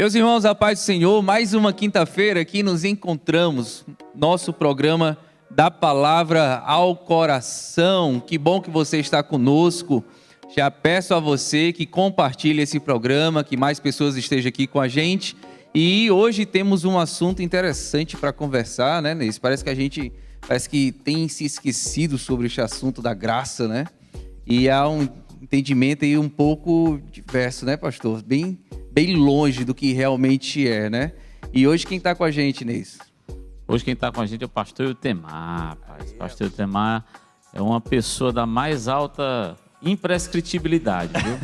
Meus irmãos, a paz do Senhor, mais uma quinta-feira aqui nos encontramos, nosso programa da Palavra ao Coração. Que bom que você está conosco. Já peço a você que compartilhe esse programa, que mais pessoas estejam aqui com a gente. E hoje temos um assunto interessante para conversar, né, Neis? Parece que tem se esquecido sobre este assunto da graça, né? E há um entendimento aí um pouco diverso, né, pastor? Bem longe do que realmente é, né? E hoje quem está com a gente, Neis? Hoje quem está com a gente é o pastor Eutemar, rapaz. Pastor Eutemar é uma pessoa da mais alta imprescritibilidade, viu?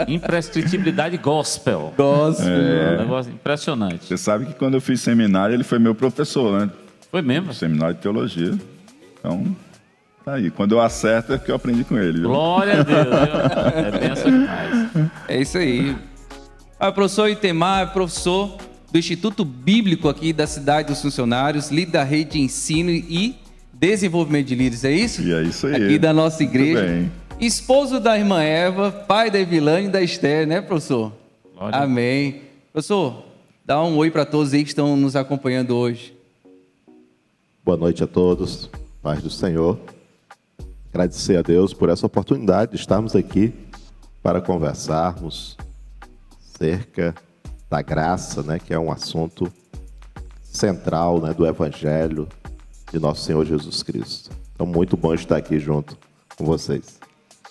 Imprescritibilidade gospel. Gospel. Um negócio impressionante. Você sabe que quando eu fiz seminário, ele foi meu professor, né? Foi mesmo? Seminário de teologia. Então, tá aí. Quando eu acerto é porque eu aprendi com ele, viu? Glória a Deus, viu? É benção demais. É isso aí. O professor Eutemar é professor do Instituto Bíblico aqui da Cidade dos Funcionários, líder da rede de ensino e desenvolvimento de líderes, é isso? E é isso aí. Aqui da nossa igreja. Muito bem. Esposo da irmã Eva, pai da Evilane e da Esther, né, professor? Glória. Amém. Professor, dá um oi para todos aí que estão nos acompanhando hoje. Boa noite a todos, paz do Senhor. Agradecer a Deus por essa oportunidade de estarmos aqui para conversarmos acerca da graça, né, que é um assunto central, né, do Evangelho de nosso Senhor Jesus Cristo. Então, muito bom estar aqui junto com vocês.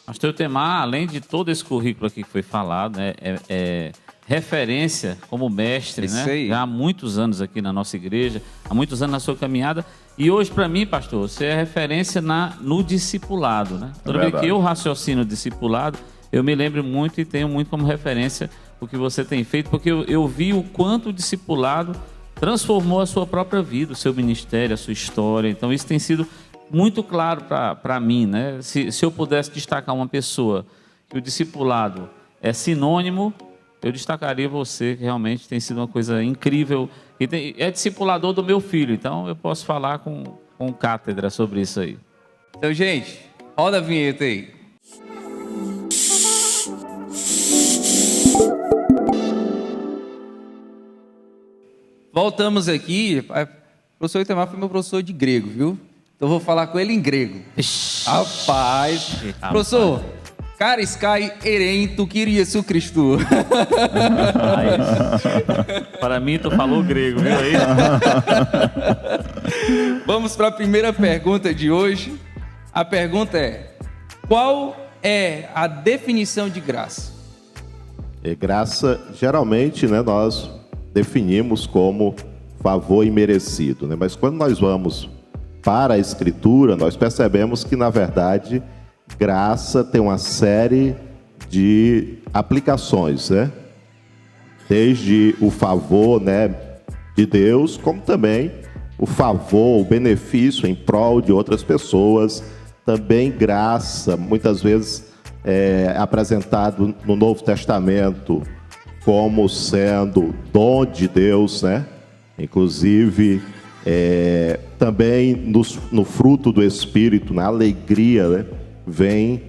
Pastor Eutemar, além de todo esse currículo aqui que foi falado, né, é referência como mestre, Isso né? aí. Já há muitos anos aqui na nossa igreja, há muitos anos na sua caminhada. E hoje, para mim, pastor, você é referência no discipulado, né? Toda vez que eu raciocino discipulado, eu me lembro muito e tenho muito como referência o que você tem feito, porque eu vi o quanto o discipulado transformou a sua própria vida, o seu ministério, a sua história. Então, isso tem sido muito claro para mim, né? Se eu pudesse destacar uma pessoa que o discipulado é sinônimo, eu destacaria você, que realmente tem sido uma coisa incrível. E é discipulador do meu filho, então eu posso falar com cátedra sobre isso aí. Então, gente, roda a vinheta aí. Voltamos aqui. O professor Eutemar foi meu professor de grego, viu? Então eu vou falar com ele em grego. Rapaz. Professor, caris kai erento Kyriou Christou. Para mim, tu falou grego, viu aí? Vamos para a primeira pergunta de hoje. A pergunta é: qual é a definição de graça? E graça, geralmente, né, nós definimos como favor imerecido, né? Mas quando nós vamos para a Escritura, nós percebemos que, na verdade, graça tem uma série de aplicações, né? Desde o favor, né, de Deus, como também o favor, o benefício em prol de outras pessoas. Também graça, muitas vezes é apresentado no Novo Testamento como sendo dom de Deus, né? Inclusive, também no fruto do Espírito, na alegria, né, vem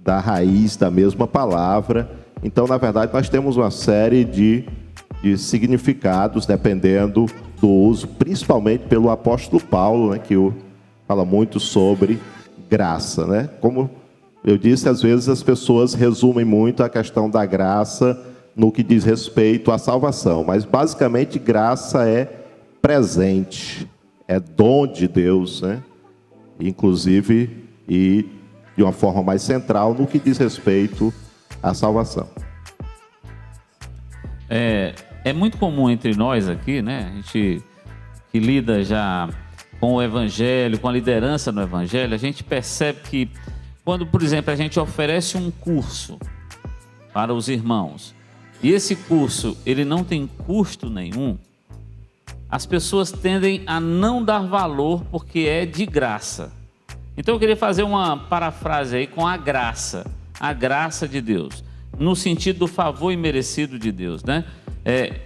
da raiz da mesma palavra. Então, na verdade, nós temos uma série de significados, dependendo do uso, principalmente pelo apóstolo Paulo, né, que fala muito sobre graça, né? Como eu disse, às vezes as pessoas resumem muito a questão da graça no que diz respeito à salvação, mas basicamente graça é presente, é dom de Deus, né? Inclusive, e de uma forma mais central no que diz respeito à salvação. É muito comum entre nós aqui, né? A gente que lida já com o Evangelho, com a liderança no Evangelho, a gente percebe que quando, por exemplo, a gente oferece um curso para os irmãos, e esse curso ele não tem custo nenhum, as pessoas tendem a não dar valor porque é de graça. Então eu queria fazer uma parafrase aí com a graça de Deus, no sentido do favor imerecido de Deus, né?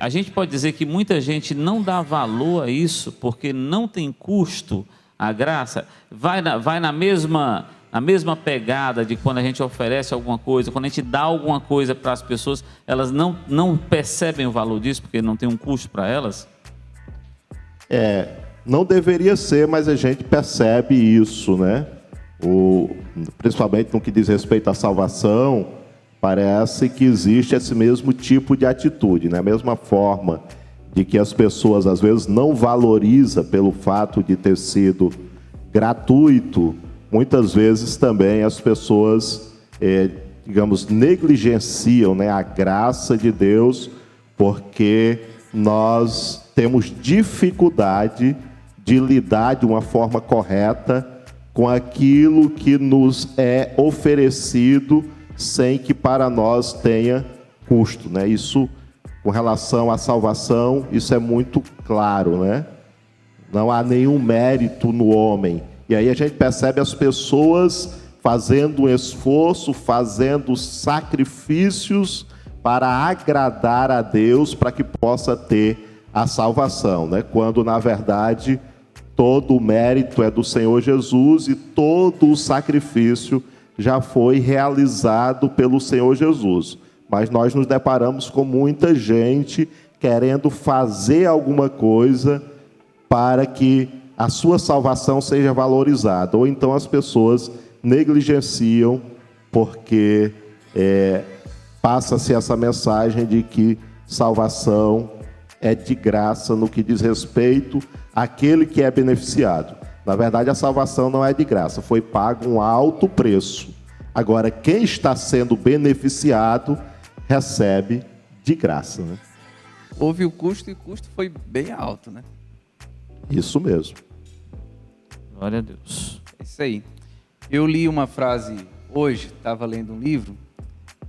A gente pode dizer que muita gente não dá valor a isso porque não tem custo a graça, vai na mesma na mesma pegada de quando a gente oferece alguma coisa, quando a gente dá alguma coisa para as pessoas, elas não percebem o valor disso porque não tem um custo para elas? Não deveria ser, mas a gente percebe isso, né? Principalmente no que diz respeito à salvação, parece que existe esse mesmo tipo de atitude, né? A mesma forma de que as pessoas às vezes não valorizam pelo fato de ter sido gratuito, muitas vezes também as pessoas, digamos, negligenciam, né, a graça de Deus, porque nós temos dificuldade de lidar de uma forma correta com aquilo que nos é oferecido sem que para nós tenha custo, né? Isso, com relação à salvação, isso é muito claro, né? Não há nenhum mérito no homem. E aí a gente percebe as pessoas fazendo um esforço, fazendo sacrifícios para agradar a Deus, para que possa ter a salvação, né? Quando, na verdade, todo o mérito é do Senhor Jesus e todo o sacrifício já foi realizado pelo Senhor Jesus. Mas nós nos deparamos com muita gente querendo fazer alguma coisa para que a sua salvação seja valorizada. Ou então as pessoas negligenciam porque passa-se essa mensagem de que salvação é de graça no que diz respeito àquele que é beneficiado. Na verdade, a salvação não é de graça, foi pago um alto preço. Agora, quem está sendo beneficiado recebe de graça, né? Houve o custo e o custo foi bem alto, né? Isso mesmo. Glória a Deus. É isso aí. Eu li uma frase hoje, estava lendo um livro,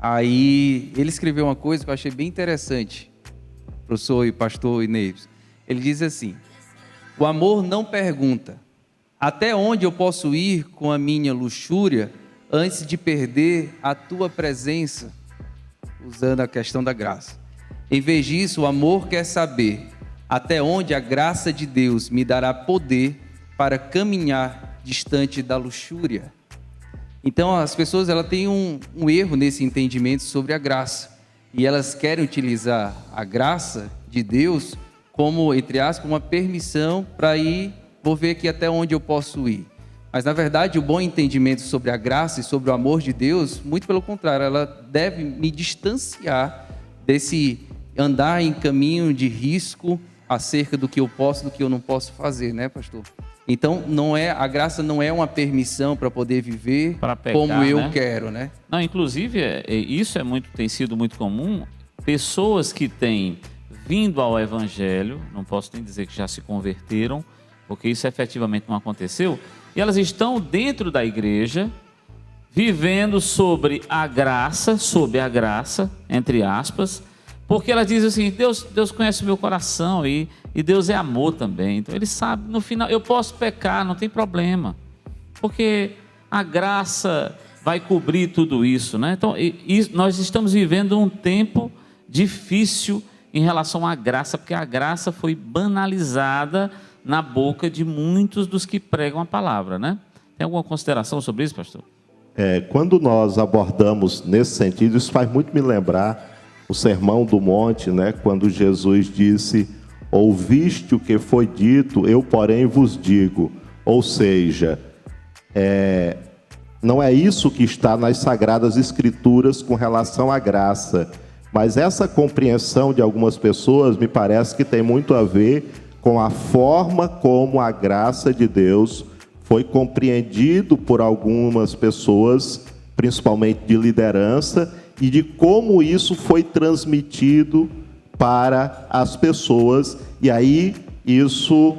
aí ele escreveu uma coisa que eu achei bem interessante, professor e pastor Inês. Ele diz assim: o amor não pergunta até onde eu posso ir com a minha luxúria antes de perder a tua presença, usando a questão da graça. Em vez disso, o amor quer saber até onde a graça de Deus me dará poder para caminhar distante da luxúria. Então, as pessoas elas têm um erro nesse entendimento sobre a graça. E elas querem utilizar a graça de Deus como, entre aspas, uma permissão para ir, vou ver aqui até onde eu posso ir. Mas, na verdade, o bom entendimento sobre a graça e sobre o amor de Deus, muito pelo contrário, ela deve me distanciar desse andar em caminho de risco acerca do que eu posso, do que eu não posso fazer, né, pastor? Então, a graça não é uma permissão para poder viver como eu quero, né? Não, inclusive, isso tem sido muito comum. Pessoas que têm vindo ao Evangelho, não posso nem dizer que já se converteram, porque isso efetivamente não aconteceu, e elas estão dentro da igreja, vivendo sob a graça, entre aspas, porque elas dizem assim: Deus conhece o meu coração e Deus é amor também. Então ele sabe, no final, eu posso pecar, não tem problema, porque a graça vai cobrir tudo isso, né? Então nós estamos vivendo um tempo difícil em relação à graça, porque a graça foi banalizada na boca de muitos dos que pregam a palavra, né? Tem alguma consideração sobre isso, pastor? Quando nós abordamos nesse sentido, isso faz muito me lembrar o Sermão do Monte, né? Quando Jesus disse: ouviste o que foi dito, eu porém vos digo. Ou seja, não é isso que está nas Sagradas Escrituras com relação à graça, mas essa compreensão de algumas pessoas me parece que tem muito a ver com a forma como a graça de Deus foi compreendido por algumas pessoas, principalmente de liderança, e de como isso foi transmitido para as pessoas. E aí isso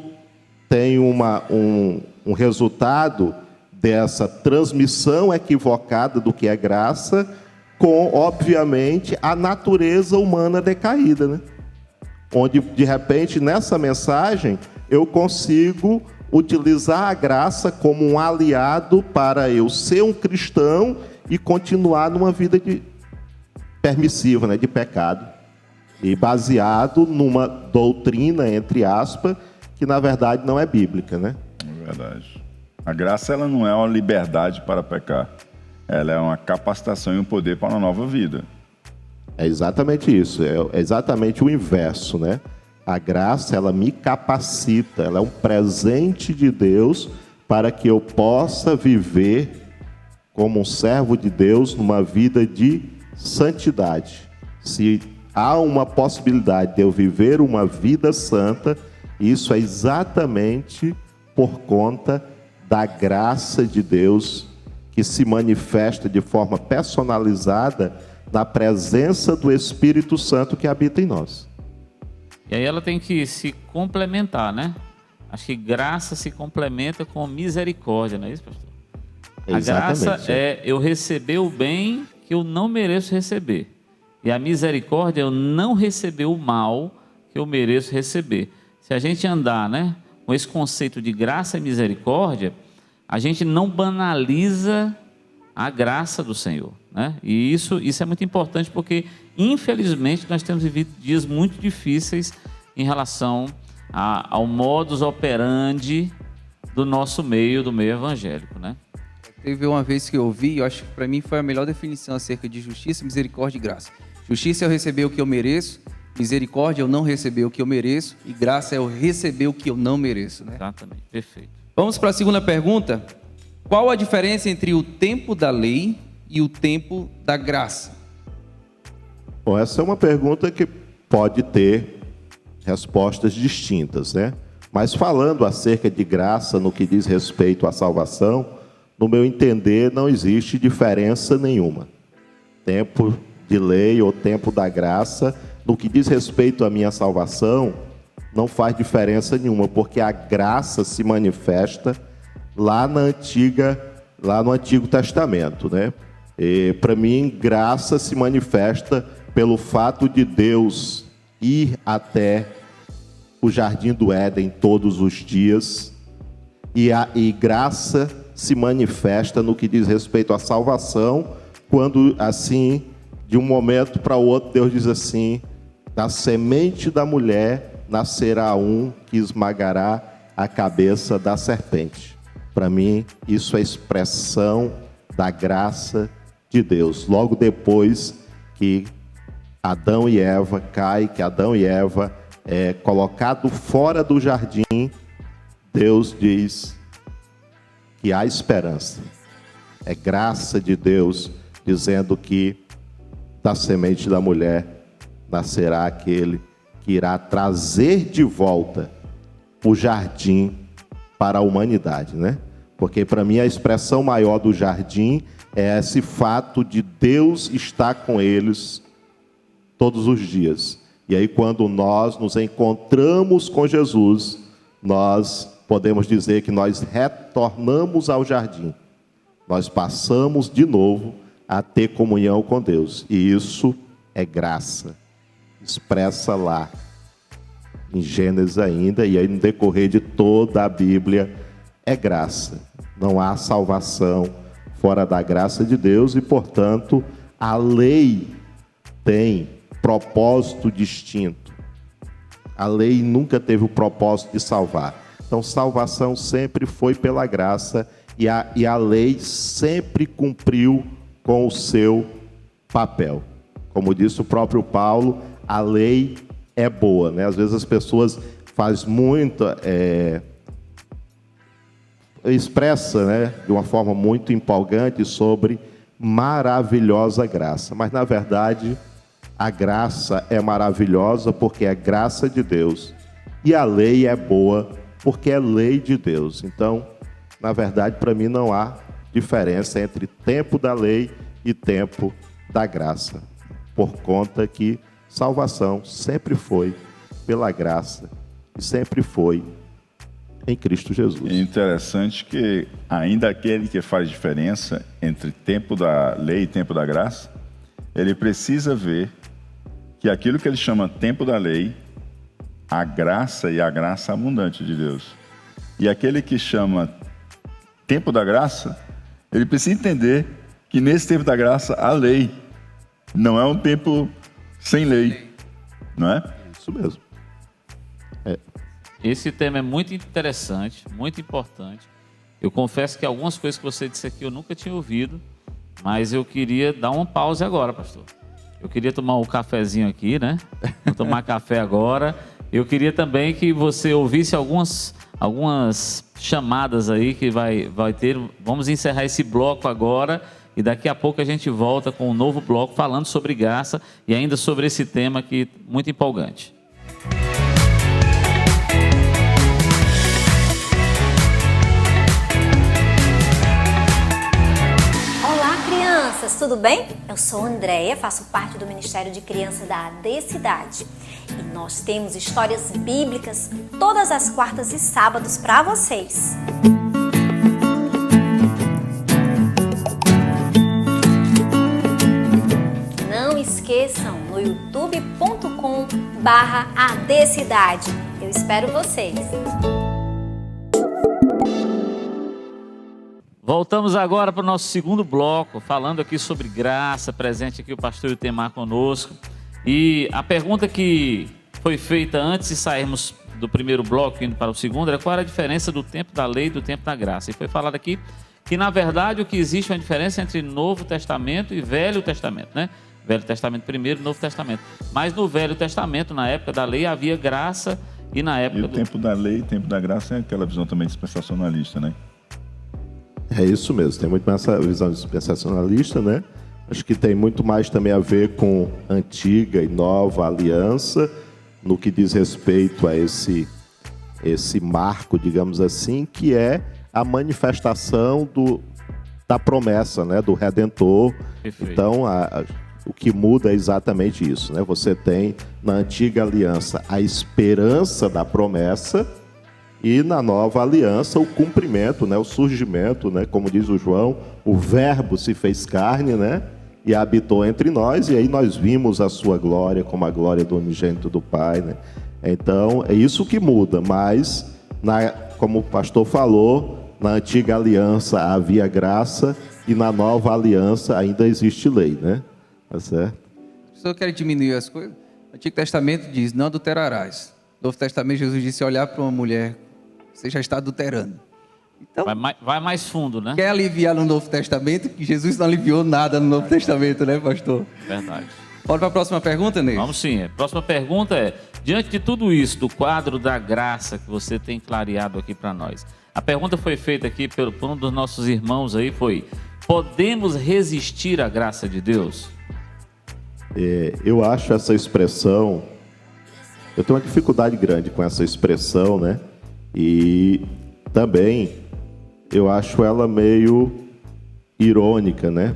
tem um resultado dessa transmissão equivocada do que é graça, com, obviamente, a natureza humana decaída, né? Onde, de repente, nessa mensagem, eu consigo utilizar a graça como um aliado para eu ser um cristão e continuar numa vida permissiva, né, de pecado, e baseado numa doutrina, entre aspas, que na verdade não é bíblica, né? É verdade. A graça ela não é uma liberdade para pecar. Ela é uma capacitação e um poder para uma nova vida. É exatamente isso, é exatamente o inverso, né? A graça, ela me capacita, ela é um presente de Deus para que eu possa viver como um servo de Deus numa vida de santidade. Se há uma possibilidade de eu viver uma vida santa, isso é exatamente por conta da graça de Deus que se manifesta de forma personalizada na presença do Espírito Santo que habita em nós. E aí ela tem que se complementar, né? Acho que graça se complementa com misericórdia, não é isso, pastor? A graça é eu receber o bem que eu não mereço receber. E a misericórdia é eu não receber o mal que eu mereço receber. Se a gente andar, né, com esse conceito de graça e misericórdia, a gente não banaliza a graça do Senhor, né? E isso é muito importante porque, infelizmente, nós temos vivido dias muito difíceis em relação ao modus operandi do nosso meio, do meio evangélico, né? Teve uma vez que eu ouvi, eu acho que para mim foi a melhor definição acerca de justiça, misericórdia e graça. Justiça é eu receber o que eu mereço, misericórdia é eu não receber o que eu mereço, e graça é eu receber o que eu não mereço, né? Exatamente, perfeito. Vamos para a segunda pergunta. Qual a diferença entre o tempo da lei e o tempo da graça? Bom, essa é uma pergunta que pode ter respostas distintas, né? Mas falando acerca de graça no que diz respeito à salvação, no meu entender, não existe diferença nenhuma. Tempo de lei ou tempo da graça, no que diz respeito à minha salvação, não faz diferença nenhuma, porque a graça se manifesta lá no Antigo Testamento, né? Para mim, graça se manifesta pelo fato de Deus ir até o Jardim do Éden todos os dias, e graça se manifesta no que diz respeito à salvação, quando assim, de um momento para o outro, Deus diz assim: da semente da mulher nascerá um que esmagará a cabeça da serpente. Para mim, isso é expressão da graça de Deus. Logo depois que Adão e Eva caem, que Adão e Eva é colocado fora do jardim, Deus diz que há esperança. É graça de Deus dizendo que da semente da mulher nascerá aquele que irá trazer de volta o jardim para a humanidade, né? Porque para mim a expressão maior do jardim é esse fato de Deus estar com eles todos os dias. E aí quando nós nos encontramos com Jesus, nós podemos dizer que nós retornamos ao jardim. Nós passamos de novo a ter comunhão com Deus. E isso é graça. Expressa lá em Gênesis ainda, e aí no decorrer de toda a Bíblia, é graça. Não há salvação fora da graça de Deus e, portanto, a lei tem propósito distinto. A lei nunca teve o propósito de salvar. Então, salvação sempre foi pela graça e a lei sempre cumpriu com o seu papel. Como disse o próprio Paulo, a lei é boa, né? Às vezes as pessoas fazem muito, expressa, né, de uma forma muito empolgante sobre maravilhosa graça. Mas, na verdade, a graça é maravilhosa porque é graça de Deus. E a lei é boa porque é lei de Deus. Então, na verdade, para mim não há diferença entre tempo da lei e tempo da graça. Por conta que salvação sempre foi pela graça e sempre foi em Cristo Jesus. É interessante que ainda aquele que faz diferença entre tempo da lei e tempo da graça, ele precisa ver que aquilo que ele chama tempo da lei, a graça e a graça abundante de Deus. E aquele que chama tempo da graça, ele precisa entender que nesse tempo da graça, a lei não é um tempo sem lei, não é? Isso mesmo. Esse tema é muito interessante, muito importante, Eu confesso que algumas coisas que você disse aqui eu nunca tinha ouvido, mas eu queria dar uma pausa agora, pastor. Eu queria tomar um cafezinho aqui, né? Vou tomar café agora. Eu queria também que você ouvisse algumas chamadas aí que vai ter. Vamos encerrar esse bloco agora e daqui a pouco a gente volta com um novo bloco falando sobre graça e ainda sobre esse tema que é muito empolgante. Tudo bem? Eu sou Andréia, faço parte do Ministério de Criança da AD Cidade. E nós temos histórias bíblicas todas as quartas e sábados para vocês. Não esqueçam, no youtube.com/adcidade. Eu espero vocês. Voltamos agora para o nosso segundo bloco, falando aqui sobre graça, presente aqui o pastor Itemar conosco. E a pergunta que foi feita antes de sairmos do primeiro bloco, indo para o segundo, era qual era a diferença do tempo da lei e do tempo da graça. E foi falado aqui que, na verdade, o que existe é uma diferença entre Novo Testamento e Velho Testamento, né? Velho Testamento primeiro e Novo Testamento. Mas no Velho Testamento, na época da lei, havia graça e na época o tempo da lei e o tempo da graça é aquela visão também dispensacionalista, né? É isso mesmo, tem muito mais essa visão dispensacionalista, né? Acho que tem muito mais também a ver com antiga e nova aliança, no que diz respeito a esse marco, digamos assim, que é a manifestação da promessa, né? Do Redentor. Perfeito. Então, o que muda é exatamente isso, né? Você tem na antiga aliança a esperança da promessa, e na nova aliança, o cumprimento, né? O surgimento, né? Como diz o João, o verbo se fez carne, né? E habitou entre nós, e aí nós vimos a sua glória como a glória do unigênito do Pai, né? Então, é isso que muda, mas, como o pastor falou, na antiga aliança havia graça, e na nova aliança ainda existe lei, né? Tá certo? Se eu quero diminuir as coisas, o Antigo Testamento diz, não adulterarás. No Novo Testamento, Jesus disse, olhar para uma mulher, você já está adulterando. Então, vai mais fundo, né? Quer aliviar no Novo Testamento? Que Jesus não aliviou nada no Novo Testamento, né, pastor? Verdade. Bora para a próxima pergunta, Ney? Vamos sim. A próxima pergunta é, diante de tudo isso, do quadro da graça que você tem clareado aqui para nós, a pergunta foi feita aqui por um dos nossos irmãos aí, foi, podemos resistir à graça de Deus? Eu acho essa expressão, eu tenho uma dificuldade grande com essa expressão, né? E também eu acho ela meio irônica, né?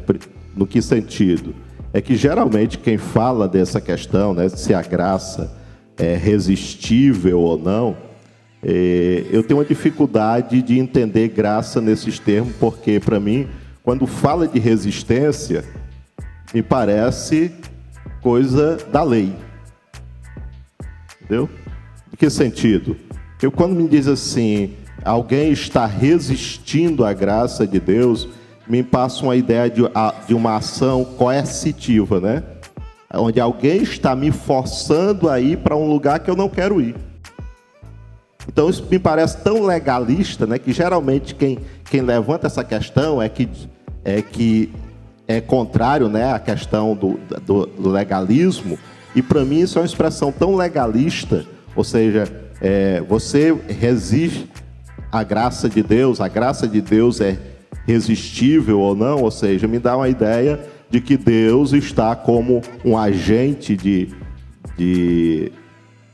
No que sentido? É que geralmente quem fala dessa questão, né, se a graça é resistível ou não, eu tenho uma dificuldade de entender graça nesses termos, porque para mim, quando fala de resistência, me parece coisa da lei. Entendeu? Em que sentido? Quando me diz assim, alguém está resistindo à graça de Deus, me passa uma ideia de uma ação coercitiva, né? Onde alguém está me forçando a ir para um lugar que eu não quero ir. Então isso me parece tão legalista, né? Que geralmente quem levanta essa questão é que é contrário, né, à questão do legalismo. E para mim isso é uma expressão tão legalista, ou seja, você resiste à graça de Deus, a graça de Deus é resistível ou não, ou seja, me dá uma ideia de que Deus está como um agente de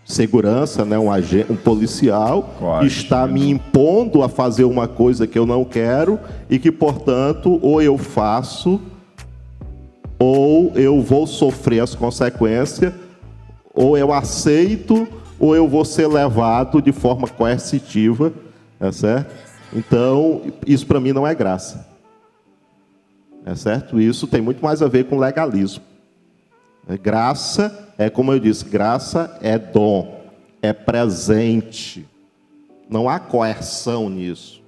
segurança, né? Um policial, está me impondo a fazer uma coisa que eu não quero e que, portanto, ou eu faço ou eu vou sofrer as consequências, ou eu aceito, ou eu vou ser levado de forma coercitiva, é certo? Então, isso para mim não é graça. É certo? Isso tem muito mais a ver com legalismo. Graça é, como eu disse, graça é dom, é presente. Não há coerção nisso.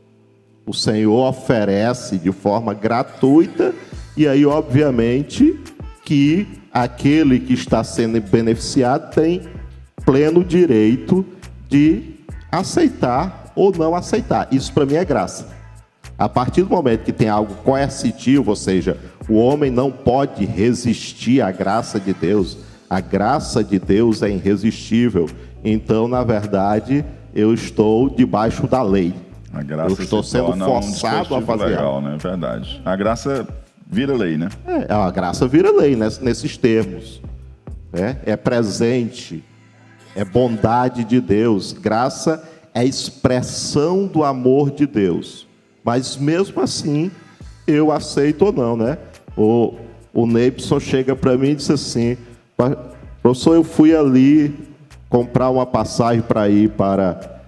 O Senhor oferece de forma gratuita e aí, obviamente, que aquele que está sendo beneficiado tem pleno direito de aceitar ou não aceitar. Isso para mim é graça. A partir do momento que tem algo coercitivo, ou seja, o homem não pode resistir à graça de Deus, a graça de Deus é irresistível. Então, na verdade, eu estou debaixo da lei. A graça eu estou sendo forçado a fazer legal, algo. né? Verdade. A graça vira lei, né? A graça vira lei nesses termos. É presente, é bondade de Deus. Graça é expressão do amor de Deus. Mas mesmo assim, eu aceito ou não, né? O Neibson chega para mim e disse assim: professor, eu fui ali comprar uma passagem para ir para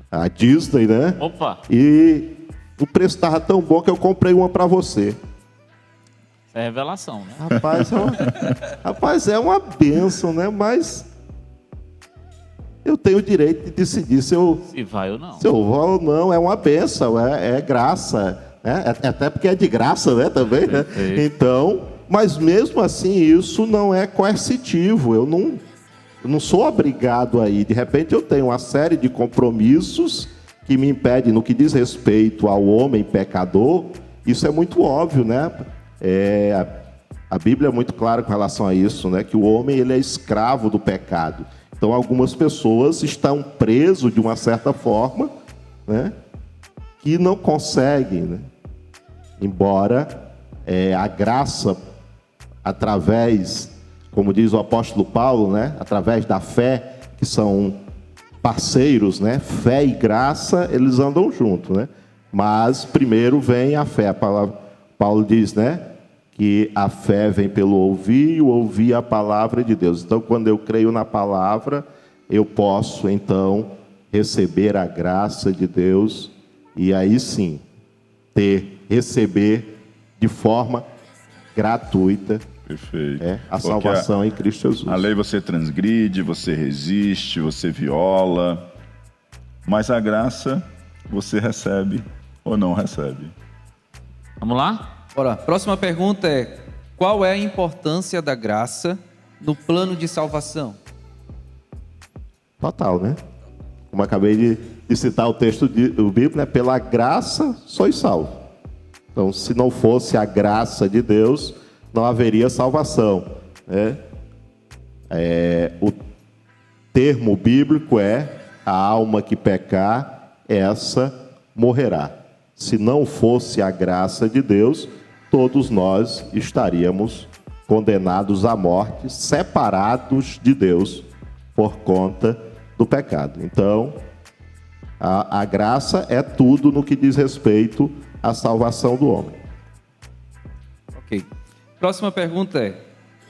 a Disney, né? Opa! E o preço estava tão bom que eu comprei uma para você. Isso é revelação, né? Rapaz, é uma bênção, né? Mas eu tenho o direito de decidir se vai ou não. Se eu vou ou não, é uma bênção, é graça. Né? Até porque é de graça, né? Também, né? Então, mas mesmo assim, isso não é coercitivo. Eu não sou obrigado aí. De repente, eu tenho uma série de compromissos que me impedem, no que diz respeito ao homem pecador. Isso é muito óbvio, né? A Bíblia é muito clara com relação a isso, né? Que o homem ele é escravo do pecado. Então, algumas pessoas estão presas de uma certa forma, né? Que não conseguem, né? Embora a graça, através, como diz o apóstolo Paulo, né? Através da fé, que são parceiros, né? Fé e graça, eles andam juntos, né? Mas primeiro vem a fé. Paulo diz, né? Que a fé vem pelo ouvir e o ouvir a palavra de Deus. Então, quando eu creio na palavra, eu posso, então, receber a graça de Deus e aí sim, receber de forma gratuita. Perfeito. A salvação em Cristo Jesus. A lei você transgride, você resiste, você viola, mas a graça você recebe ou não recebe. Vamos lá? Bora. Próxima pergunta é: qual é a importância da graça no plano de salvação? Total, né? Como acabei de citar o texto do Bíblia, né? Pela graça sois salvos. Então, se não fosse a graça de Deus, não haveria salvação, né? O termo bíblico é: a alma que pecar, essa morrerá. Se não fosse a graça de Deus, todos nós estaríamos condenados à morte, separados de Deus por conta do pecado. Então, a graça é tudo no que diz respeito à salvação do homem. Ok. Próxima pergunta é: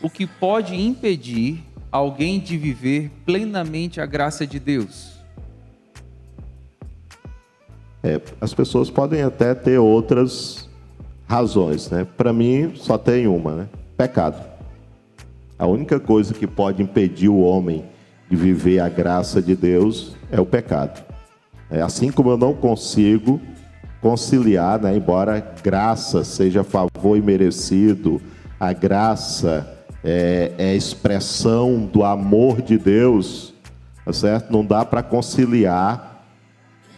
o que pode impedir alguém de viver plenamente a graça de Deus? As pessoas podem até ter outras razões, né? Para mim, só tem uma, né? Pecado. A única coisa que pode impedir o homem de viver a graça de Deus é o pecado. Assim como eu não consigo conciliar, né? Embora graça seja favor imerecido, a graça é expressão do amor de Deus, tá certo? Não dá para conciliar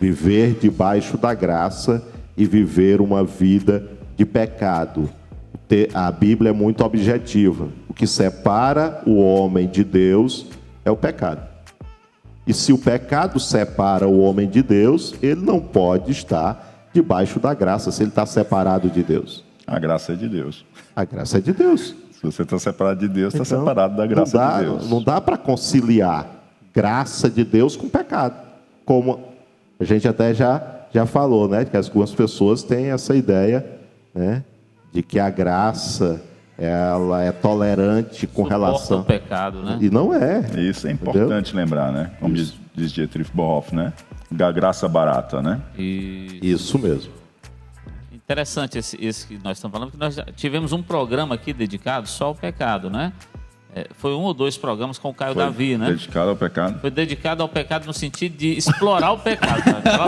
viver debaixo da graça e viver uma vida de pecado. A Bíblia é muito objetiva. O que separa o homem de Deus é o pecado. E se o pecado separa o homem de Deus, ele não pode estar debaixo da graça, se ele está separado de Deus. A graça é de Deus. A graça é de Deus. Se você está separado de Deus, está separado da graça de Deus. Não dá para conciliar graça de Deus com pecado. Como a gente até já falou, né? Que algumas pessoas têm essa ideia, né? De que a graça, ela é tolerante com relação ao pecado, né? E não é. Isso é importante lembrar, né? Como diz Dietrich Bonhoeffer, né? Da graça barata, né? Isso mesmo. Interessante esse que nós estamos falando, porque nós já tivemos um programa aqui dedicado só ao pecado, né? Foi 1 ou 2 programas com o Caio Davi, né? Dedicado ao pecado. Foi dedicado ao pecado no sentido de explorar o pecado.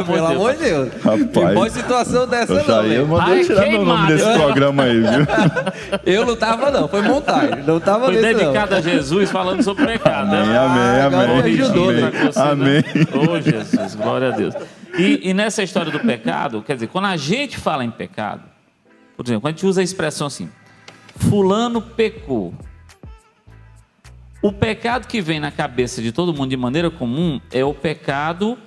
Pelo amor de Deus. Rapaz, tem boa situação dessa não, eu mandei tirar meu nome desse programa aí, viu? Eu não tava não, foi montagem. Não tava foi nesse dedicado não. A Jesus falando sobre pecado. Amém, amém, agora amém. me ajudou, Amém. Oh, Jesus, glória a Deus. E nessa história do pecado, quer dizer, quando a gente fala em pecado, por exemplo, quando a gente usa a expressão assim, fulano pecou. O pecado que vem na cabeça de todo mundo de maneira comum é o pecado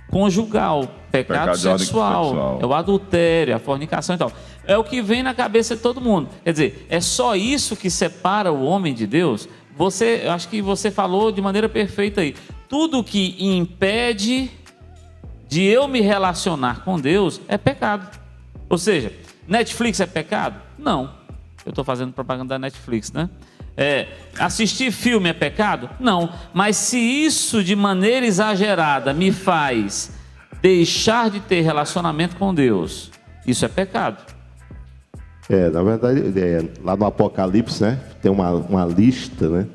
conjugal, pecado sexual, é o adultério, a fornicação e tal. É o que vem na cabeça de todo mundo. Quer dizer, é só isso que separa o homem de Deus? Eu acho que você falou de maneira perfeita aí. Tudo que impede de eu me relacionar com Deus é pecado. Ou seja, Netflix é pecado? Não. Eu estou fazendo propaganda da Netflix, né? Assistir filme é pecado? Não. Mas se isso de maneira exagerada me faz deixar de ter relacionamento com Deus, isso é pecado. Na verdade, lá no Apocalipse, né, tem uma lista, né,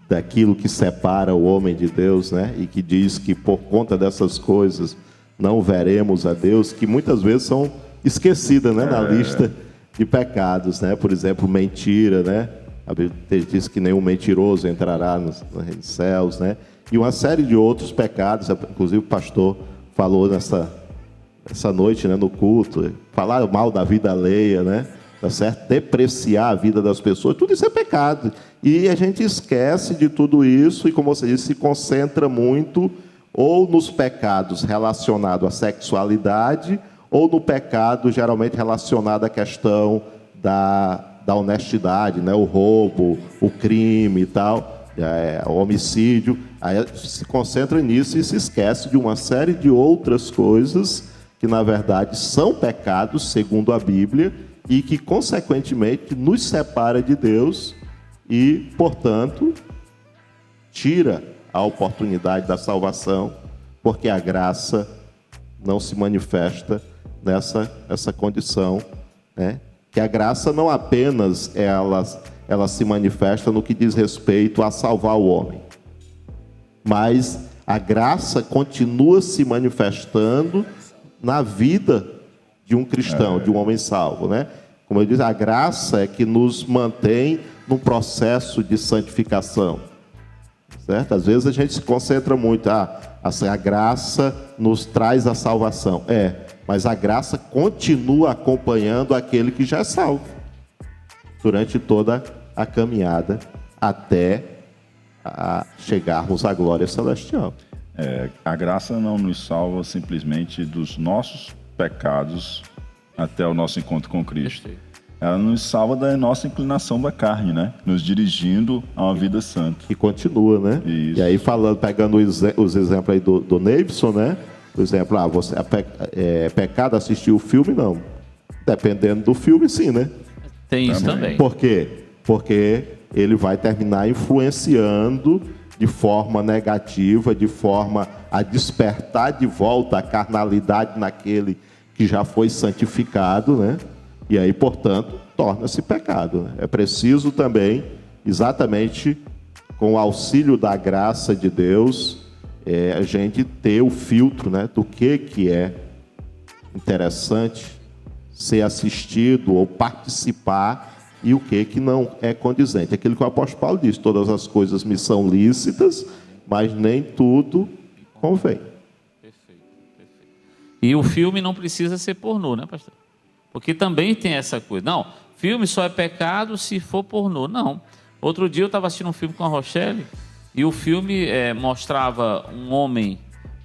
daquilo que separa o homem de Deus, né, e que diz que por conta dessas coisas não veremos a Deus, que muitas vezes são esquecidas, né, na lista de pecados, né? Por exemplo, mentira, né? A Bíblia diz que nenhum mentiroso entrará nos céus, né? E uma série de outros pecados, inclusive o pastor falou essa noite, né, no culto, falar mal da vida alheia, né? Tá certo? Depreciar a vida das pessoas, tudo isso é pecado. E a gente esquece de tudo isso e, como você disse, se concentra muito ou nos pecados relacionados à sexualidade ou no pecado geralmente relacionado à questão da honestidade, né? O roubo, o crime e tal, o homicídio. Aí se concentra nisso e se esquece de uma série de outras coisas que, na verdade, são pecados, segundo a Bíblia, e que, consequentemente, nos separa de Deus e, portanto, tira a oportunidade da salvação, porque a graça não se manifesta nessa condição, né? Que a graça não apenas ela se manifesta no que diz respeito a salvar o homem, mas a graça continua se manifestando na vida de um cristão, de um homem salvo, né? Como eu disse, a graça é que nos mantém num processo de santificação, certo? Às vezes a gente se concentra muito, a graça nos traz a salvação, mas a graça continua acompanhando aquele que já é salvo durante toda a caminhada até chegarmos à glória celestial. A graça não nos salva simplesmente dos nossos pecados até o nosso encontro com Cristo. Ela nos salva da nossa inclinação da carne, né? Nos dirigindo a uma vida santa. E continua, né? Isso. E aí, pegando os exemplos aí do Neibson, né? Por exemplo, pecado assistir o filme? Não. Dependendo do filme, sim, né? Tem isso também. Por quê? Porque ele vai terminar influenciando de forma negativa, de forma a despertar de volta a carnalidade naquele que já foi santificado, né? E aí, portanto, torna-se pecado, né? É preciso também, exatamente com o auxílio da graça de Deus, a gente ter o filtro, né, do que é interessante ser assistido ou participar e o que não é condizente. Aquilo que o apóstolo Paulo diz: todas as coisas me são lícitas, mas nem tudo convém. Perfeito. E o filme não precisa ser pornô, né, pastor? Porque também tem essa coisa. Não, filme só é pecado se for pornô. Não. Outro dia eu estava assistindo um filme com a Rochelle e o filme mostrava um homem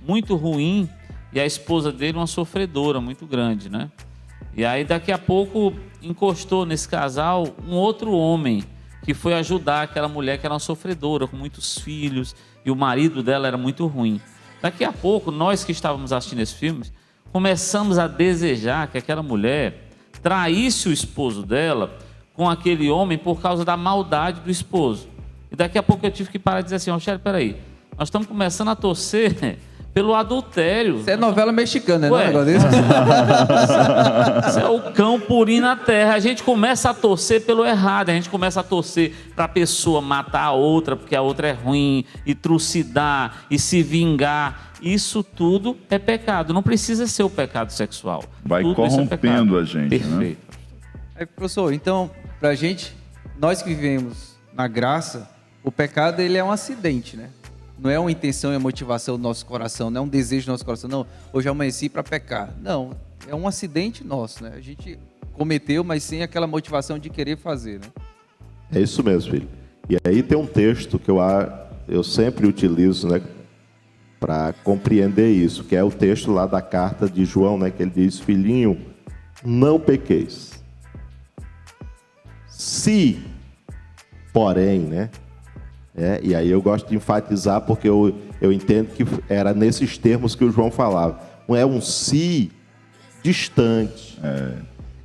muito ruim e a esposa dele uma sofredora muito grande, né? E aí daqui a pouco encostou nesse casal um outro homem que foi ajudar aquela mulher que era uma sofredora, com muitos filhos, e o marido dela era muito ruim. Daqui a pouco, nós que estávamos assistindo esse filme, começamos a desejar que aquela mulher traísse o esposo dela com aquele homem por causa da maldade do esposo. E daqui a pouco eu tive que parar e dizer assim: Rochelle, peraí, nós estamos começando a torcer pelo adultério. Isso é novela mexicana, né? Ué, Negócio desse? Isso é o cão purinho na terra. A gente começa a torcer pelo errado, a gente começa a torcer para a pessoa matar a outra porque a outra é ruim, e trucidar, e se vingar. Isso tudo é pecado. Não precisa ser o pecado sexual. Vai tudo corrompendo a gente. Perfeito. Né? Aí, professor, então, pra gente, nós que vivemos na graça, o pecado ele é um acidente, né? não é uma intenção e uma motivação do nosso coração, não é um desejo do nosso coração, não, hoje eu amanheci para pecar. Não, é um acidente nosso, né? A gente cometeu, mas sem aquela motivação de querer fazer, né? É isso mesmo, filho. E aí tem um texto que eu sempre utilizo, né, para compreender isso, que é o texto lá da carta de João, né, que ele diz: filhinho, não pequeis. Se, porém, né? E aí eu gosto de enfatizar porque eu entendo que era nesses termos que o João falava. Não é um se distante.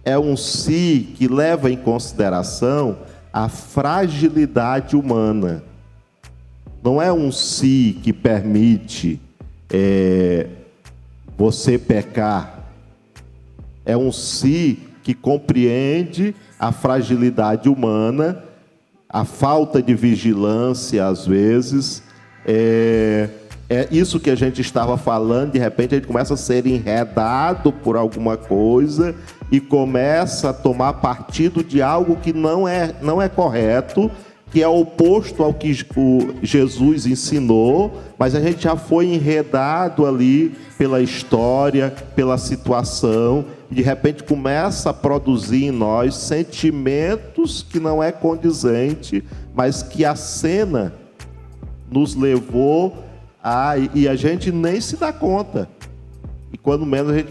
É um se que leva em consideração a fragilidade humana. Não é um se que permite você pecar. É um se que compreende a fragilidade humana, a falta de vigilância, às vezes. É isso que a gente estava falando, de repente a gente começa a ser enredado por alguma coisa e começa a tomar partido de algo que não é correto, que é oposto ao que Jesus ensinou, mas a gente já foi enredado ali pela história, pela situação, e de repente começa a produzir em nós sentimentos que não é condizente, mas que a cena nos levou e a gente nem se dá conta. E quando menos a gente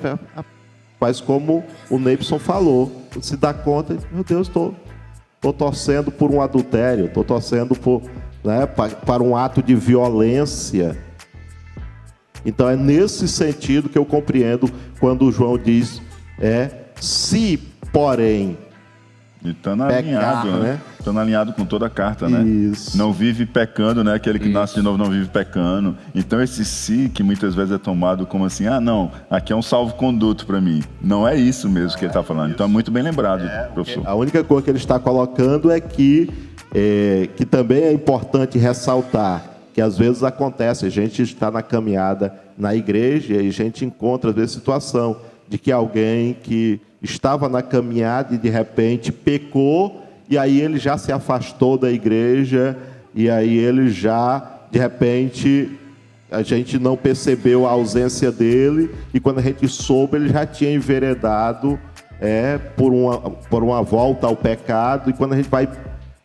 faz como o Neibson falou, se dá conta, meu Deus, estou torcendo por um adultério, estou torcendo para um ato de violência. Então é nesse sentido que eu compreendo quando o João diz, se, porém, e estando alinhado, né? Estando alinhado com toda a carta, né? Isso. Não vive pecando, né? Aquele que nasce de novo não vive pecando. Então esse si, que muitas vezes é tomado como assim, não, aqui é um salvo-conduto para mim. Não é isso mesmo que ele está falando. Então é muito bem lembrado, professor. A única coisa que ele está colocando é que também é importante ressaltar que às vezes acontece, a gente está na caminhada na igreja e a gente encontra às vezes situação de que alguém que estava na caminhada e de repente pecou, e aí ele já se afastou da igreja, e aí ele já, de repente, a gente não percebeu a ausência dele, e quando a gente soube, ele já tinha enveredado por uma volta ao pecado, e quando a gente vai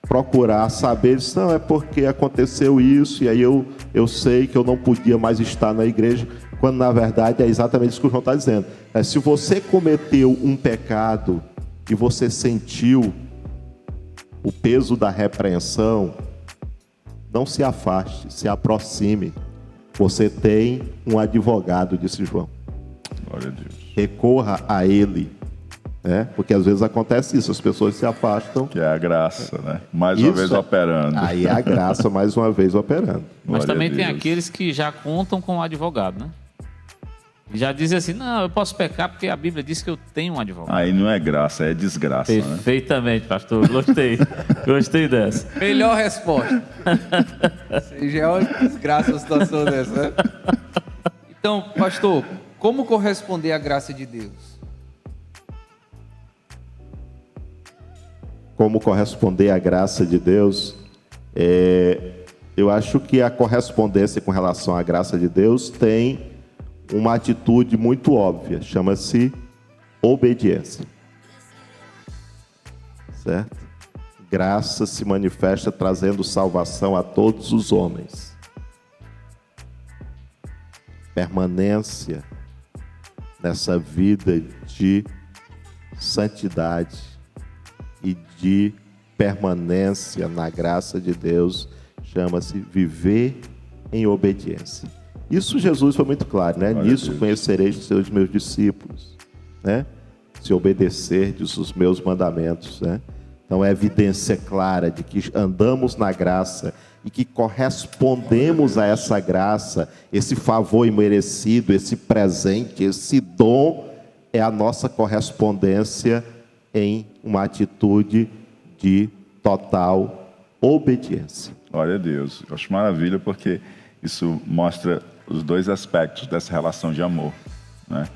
procurar saber, diz, não, é porque aconteceu isso, e aí eu sei que eu não podia mais estar na igreja, quando na verdade é exatamente isso que o João está dizendo. Se você cometeu um pecado e você sentiu o peso da repreensão, não se afaste, se aproxime. Você tem um advogado, disse João. Glória a Deus. Recorra a ele. Porque às vezes acontece isso, as pessoas se afastam. Que é a graça, né? Mais uma vez operando. Aí é a graça mais uma vez operando. Mas também tem aqueles que já contam com um advogado, né? Já dizem assim, não, eu posso pecar porque a Bíblia diz que eu tenho um advogado. Aí não é graça, é desgraça, Perfeitamente, pastor. Gostei dessa. Melhor resposta. Já é uma desgraça uma situação dessa, né? Então, pastor, como corresponder à graça de Deus? Como corresponder à graça de Deus? Eu acho que a correspondência com relação à graça de Deus tem uma atitude muito óbvia, chama-se obediência. Certo? Graça se manifesta trazendo salvação a todos os homens. Permanência nessa vida de santidade e de permanência na graça de Deus chama-se viver em obediência. Isso Jesus foi muito claro, né? Nisso conhecereis os seus meus discípulos, né? Se obedecerdes os meus mandamentos, né? Então é evidência clara de que andamos na graça e que correspondemos a essa graça, esse favor imerecido, esse presente, esse dom, é a nossa correspondência em uma atitude de total obediência. Glória a Deus. Eu acho maravilha porque isso mostra os dois aspectos dessa relação de amor, né?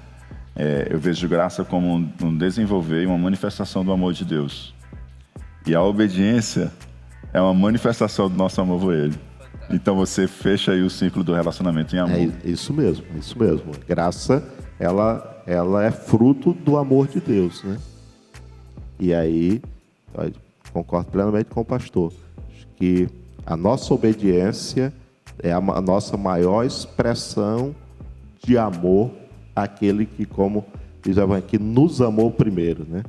Eu vejo graça como um desenvolver e uma manifestação do amor de Deus. E a obediência é uma manifestação do nosso amor por Ele. Então você fecha aí o ciclo do relacionamento em amor. É isso mesmo, é isso mesmo. Graça, ela é fruto do amor de Deus, né? E aí, eu concordo plenamente com o pastor, acho que a nossa obediência é a nossa maior expressão de amor àquele que, como diz o Evangelho, que nos amou primeiro, né?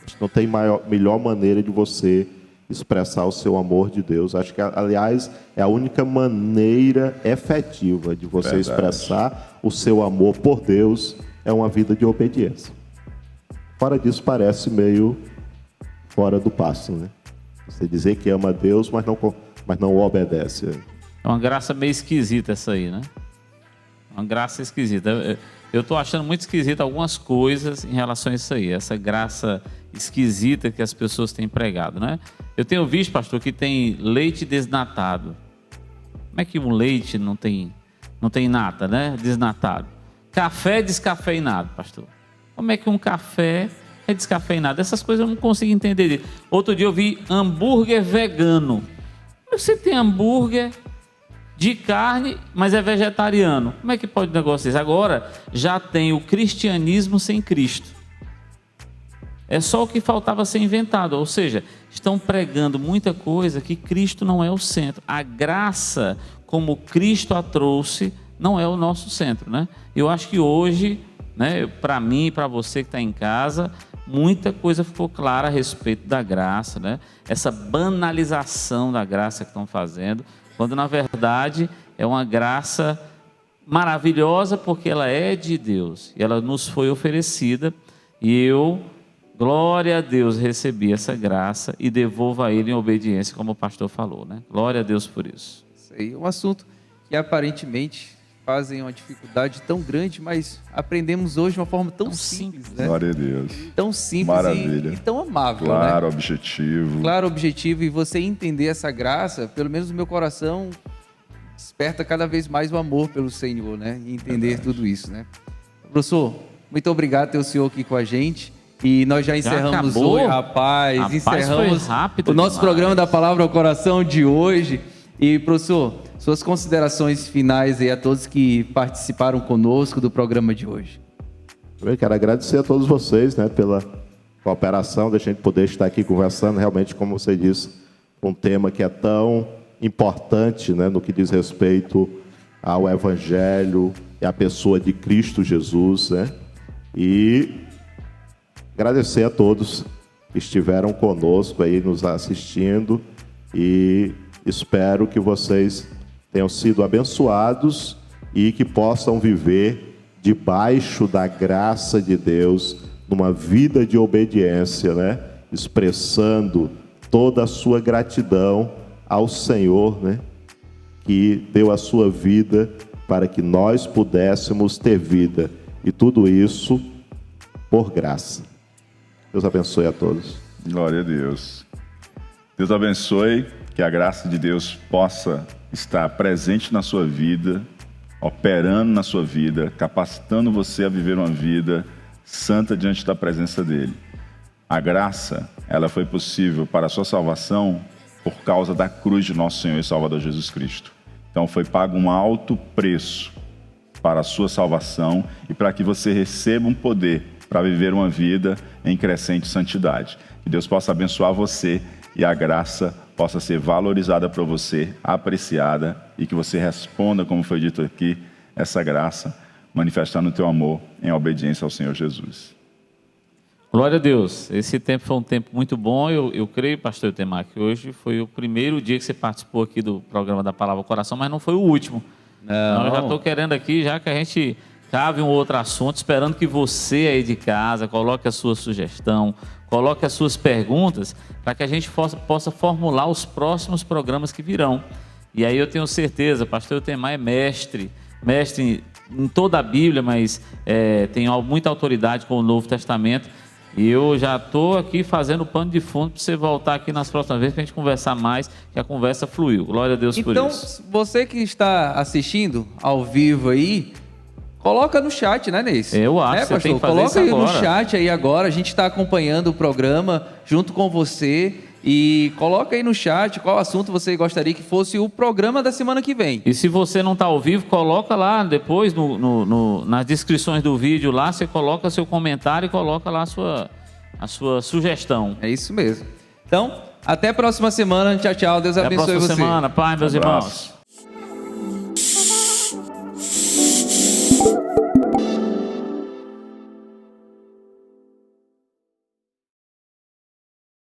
Acho que não tem melhor maneira de você expressar o seu amor de Deus. Acho que, aliás, é a única maneira efetiva de você expressar o seu amor por Deus, é uma vida de obediência. Fora disso, parece meio fora do passo, né? Você dizer que ama Deus, mas não obedece. É uma graça meio esquisita essa aí, né? Uma graça esquisita. Eu estou achando muito esquisita algumas coisas em relação a isso aí. Essa graça esquisita que as pessoas têm pregado, né? Eu tenho visto, pastor, que tem leite desnatado. Como é que um leite não tem nata, né? Desnatado. Café descafeinado, pastor. Como é que um café é descafeinado? Essas coisas eu não consigo entender. Outro dia eu vi hambúrguer vegano. Você tem hambúrguer de carne, mas é vegetariano. Como é que pode um negócio desse? Agora já tem o cristianismo sem Cristo. É só o que faltava ser inventado. Ou seja, estão pregando muita coisa que Cristo não é o centro. A graça, como Cristo a trouxe, não é o nosso centro, né? Eu acho que hoje, né, para mim e para você que está em casa, muita coisa ficou clara a respeito da graça, né? Essa banalização da graça que estão fazendo, quando na verdade é uma graça maravilhosa porque ela é de Deus e ela nos foi oferecida, e eu, glória a Deus, recebi essa graça e devolvo a Ele em obediência, como o pastor falou, né? Glória a Deus por isso. Isso aí é um assunto que aparentemente fazem uma dificuldade tão grande, mas aprendemos hoje de uma forma tão simples, né? Glória a Deus. Tão simples Maravilha. e tão amável, Claro, né? objetivo. Claro, objetivo, e você entender essa graça, pelo menos no meu coração, desperta cada vez mais o amor pelo Senhor, né? E entender tudo isso, né? Professor, muito obrigado por ter o senhor aqui com a gente. E nós já encerramos acabou? hoje, rapaz, encerramos foi rápido o nosso demais. programa da Palavra ao Coração de hoje. E, professor, suas considerações finais aí a todos que participaram conosco do programa de hoje. Eu quero agradecer a todos vocês, né, pela cooperação, da gente poder estar aqui conversando, realmente, como você disse, um tema que é tão importante, né, no que diz respeito ao Evangelho e à pessoa de Cristo Jesus, né? E agradecer a todos que estiveram conosco aí, nos assistindo, e espero que vocês tenham sido abençoados e que possam viver debaixo da graça de Deus, numa vida de obediência, né? Expressando toda a sua gratidão ao Senhor, né? Que deu a sua vida para que nós pudéssemos ter vida. E tudo isso por graça. Deus abençoe a todos. Glória a Deus. Deus abençoe, que a graça de Deus possa estar presente na sua vida, operando na sua vida, capacitando você a viver uma vida santa diante da presença dEle. A graça, ela foi possível para a sua salvação por causa da cruz de nosso Senhor e Salvador Jesus Cristo. Então foi pago um alto preço para a sua salvação e para que você receba um poder para viver uma vida em crescente santidade. Que Deus possa abençoar você e a graça possa ser valorizada por você, apreciada, e que você responda, como foi dito aqui, essa graça, manifestando o teu amor em obediência ao Senhor Jesus. Glória a Deus. Esse tempo foi um tempo muito bom. Eu creio, pastor Itemar, que hoje foi o primeiro dia que você participou aqui do programa da Palavra ao Coração, mas não foi o último. Não. Eu já estou querendo aqui, já que a gente cabe um outro assunto, esperando que você aí de casa coloque a sua sugestão, coloque as suas perguntas, para que a gente possa formular os próximos programas que virão. E aí eu tenho certeza, pastor Itemar é mestre em toda a Bíblia, mas tem muita autoridade com o Novo Testamento. E eu já estou aqui fazendo pano de fundo para você voltar aqui nas próximas vezes para a gente conversar mais, que a conversa fluiu. Glória a Deus por isso. Então, você que está assistindo ao vivo aí, coloca no chat, né, Neis? Eu acho que você tem que fazer coloca isso aí agora. no chat aí agora. A gente está acompanhando o programa junto com você. E coloca aí no chat qual assunto você gostaria que fosse o programa da semana que vem. E se você não está ao vivo, coloca lá depois nas descrições do vídeo lá, você coloca seu comentário e coloca lá a sua sugestão. É isso mesmo. Então, até a próxima semana. Tchau, tchau. Deus abençoe você. Até a próxima semana. Paz, meus irmãos.